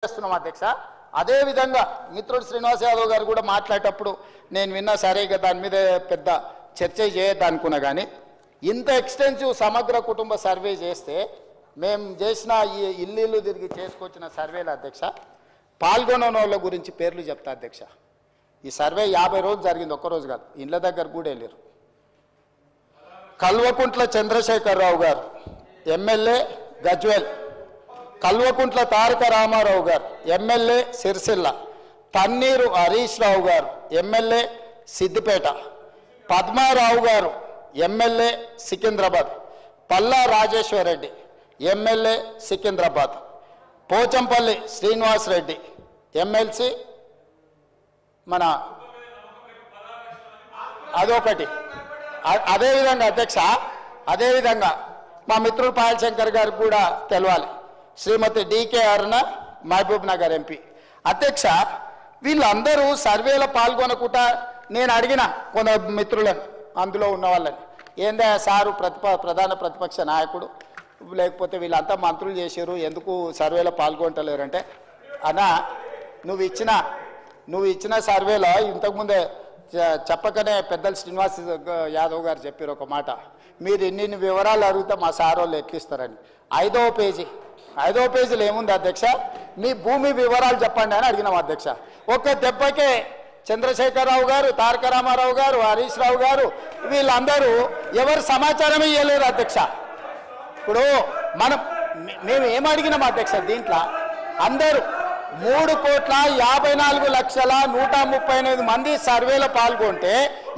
చేస్తున్నాం అధ్యక్ష. అదే విధంగా మిత్రుడు శ్రీనివాస్ యాదవ్ గారు కూడా మాట్లాడేటప్పుడు నేను విన్నా, సరే ఇక దాని మీద పెద్ద చర్చ చేయొద్దు అనుకున్నా. కానీ ఇంత ఎక్స్టెన్సివ్ సమగ్ర కుటుంబ సర్వే చేస్తే మేము చేసిన ఈ ఇల్లు తిరిగి చేసుకొచ్చిన సర్వేలు అధ్యక్ష, పాల్గొన్న వాళ్ళ గురించి పేర్లు చెప్తా అధ్యక్ష. ఈ సర్వే 50 రోజులు జరిగింది, ఒక్కరోజు కాదు. ఇండ్ల దగ్గర కూడా వెళ్ళారు. Kalvakuntla Chandrashekar Rao garu MLA Gajwel, Kalvakuntla Taraka Rama Rao garu MLA Sircilla, Thanneeru Harish Rao garu MLA Siddipet, Padma Rao garu MLA Secunderabad, Palla Rajeshwar Reddy MLA Secunderabad, Pochampally Srinivas Reddy MLC మన అదొకటి. అదేవిధంగా అధ్యక్ష, అదేవిధంగా మా మిత్రుడు పాయల్ శంకర్ గారికి కూడా తెలవాలి, శ్రీమతి డికే అరుణ మహబూబ్ నగర్ ఎంపీ. అధ్యక్ష, వీళ్ళందరూ సర్వేలో పాల్గొనకుండా నేను అడిగిన కొంత మిత్రులను, అందులో ఉన్న వాళ్ళని, ఏందా సారు ప్రధాన ప్రతిపక్ష నాయకుడు, లేకపోతే వీళ్ళంతా మంత్రులు చేశారు, ఎందుకు సర్వేలో పాల్గొంటలేరంటే, అన్నా నువ్వు ఇచ్చిన సర్వేలో ఇంతకుముందే చెప్పకనే పెద్దలు శ్రీనివాస్ యాదవ్ గారు చెప్పారు ఒక మాట, మీరు ఇన్ని వివరాలు అడిగితే మా సార్ వాళ్ళు ఎక్కిస్తారని. 5వ పేజీలో ఏముంది అధ్యక్ష, మీ భూమి వివరాలు చెప్పండి అని అడిగినాం అధ్యక్ష. ఒక్క దెబ్బకే చంద్రశేఖరరావు గారు, తారక రామారావు గారు, హరీష్ రావు గారు వీళ్ళందరూ ఎవరు సమాచారం ఇవ్వలేరు అధ్యక్ష. ఇప్పుడు మేము ఏం అడిగినాం అధ్యక్ష, దీంట్లో అందరూ 3,54,138 మంది సర్వేలో పాల్గొంటే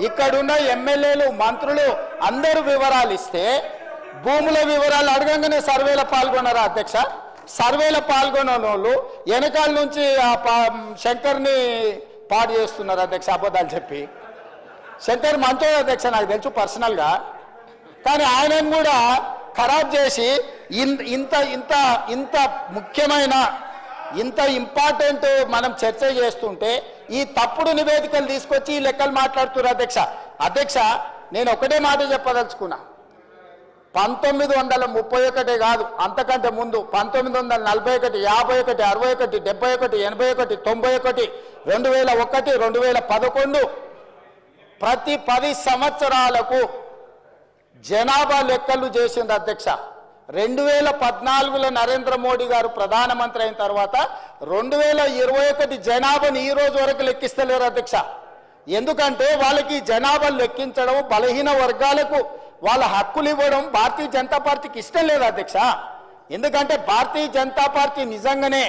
ఇక్కడున్న ఎమ్మెల్యేలు, మంత్రులు అందరూ వివరాలు ఇస్తే భూముల వివరాలు అడగంగానే సర్వేలో పాల్గొన్నారా అధ్యక్ష? సర్వేలో పాల్గొన్న వాళ్ళు వెనకాల నుంచి శంకర్ని పాడు చేస్తున్నారు అధ్యక్ష, అబద్ధాలు చెప్పి. శంకర్ మంచోడు అధ్యక్ష, నాకు తెలుసు పర్సనల్గా, కానీ ఆయనను కూడా ఖరాబ్ చేసి ఇంత ఇంత ఇంత ముఖ్యమైన ఇంత ఇంపార్టెంట్ మనం చర్చ చేస్తుంటే ఈ తప్పుడు నివేదికలు తీసుకొచ్చి ఈ లెక్కలు మాట్లాడుతున్నారు అధ్యక్ష. అధ్యక్ష, నేను ఒకటే మాట చెప్పదలుచుకున్నా, 1931 కాదు, అంతకంటే ముందు 1941, 51, 61, 71, 81, 91, 2001, 2011 ప్రతి 10 సంవత్సరాలకు జనాభా లెక్కలు చేసింది అధ్యక్ష. 2014లో నరేంద్ర మోడీ గారు ప్రధానమంత్రి అయిన తర్వాత 2021 జనాభాను ఈ రోజు వరకు లెక్కిస్తలేరు అధ్యక్ష. ఎందుకంటే వాళ్ళకి జనాభా లెక్కించడం, బలహీన వర్గాలకు వాళ్ళ హక్కులు ఇవ్వడం భారతీయ జనతా పార్టీకి ఇష్టం లేదు అధ్యక్ష. ఎందుకంటే భారతీయ జనతా పార్టీ నిజంగానే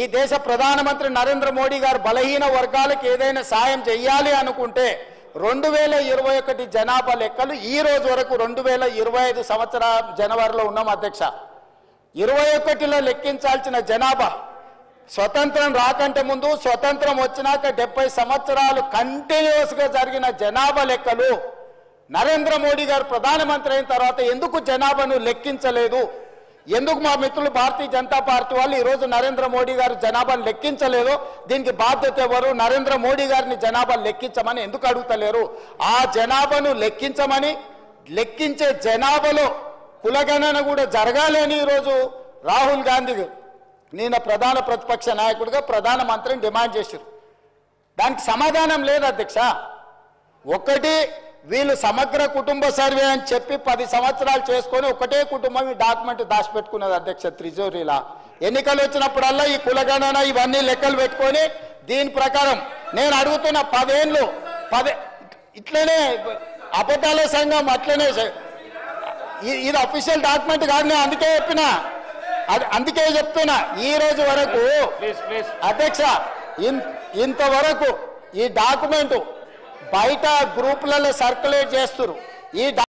ఈ దేశ ప్రధానమంత్రి నరేంద్ర మోడీ గారు బలహీన వర్గాలకు ఏదైనా సాయం చేయాలి అనుకుంటే 2021 జనాభా లెక్కలు ఈ రోజు వరకు 2025 సంవత్సరం జనవరిలో ఉన్నాం అధ్యక్ష. 21లో లెక్కించాల్సిన జనాభా స్వతంత్రం రాకంటే ముందు, స్వతంత్రం వచ్చినాక 70 సంవత్సరాలు కంటిన్యూస్గా జరిగిన జనాభా లెక్కలు నరేంద్ర మోడీ గారు ప్రధానమంత్రి అయిన తర్వాత ఎందుకు జనాభాను లెక్కించలేదు? ఎందుకు మా మిత్రులు భారతీయ జనతా పార్టీ వాళ్ళు ఈరోజు నరేంద్ర మోడీ గారు జనాభాను లెక్కించలేదు? దీనికి బాధ్యత ఎవరు? నరేంద్ర మోడీ గారిని జనాభాను లెక్కించమని ఎందుకు అడుగుతలేరు? ఆ జనాభాను లెక్కించమని, లెక్కించే జనాభాలో కులగణన కూడా జరగాలి అని ఈరోజు రాహుల్ గాంధీ నేను ప్రధాన ప్రతిపక్ష నాయకుడిగా ప్రధానమంత్రిని డిమాండ్ చేశారు. దానికి సమాధానం లేదు అధ్యక్ష. ఒకటి, వీళ్ళు సమగ్ర కుటుంబ సర్వే అని చెప్పి 10 సంవత్సరాలు చేసుకొని ఒకటే కుటుంబం ఈ డాక్యుమెంట్ దాచిపెట్టుకున్నది అధ్యక్ష త్రిజోరీలా. ఎన్నికలు వచ్చినప్పుడల్లా ఈ కులగణన ఇవన్నీ లెక్కలు పెట్టుకొని దీని ప్రకారం నేను అడుగుతున్న 10 ఏళ్ళు ఇట్లనే అబద్ధాల సంఘం అట్లనే ఇది అఫీషియల్ డాక్యుమెంట్ కాదు. నేను అందుకే చెప్తున్నా ఈ రోజు వరకు అధ్యక్ష ఇంతవరకు ఈ డాక్యుమెంట్ బయట గ్రూపులలో సర్క్యులేట్ చేస్తున్నారు. ఈ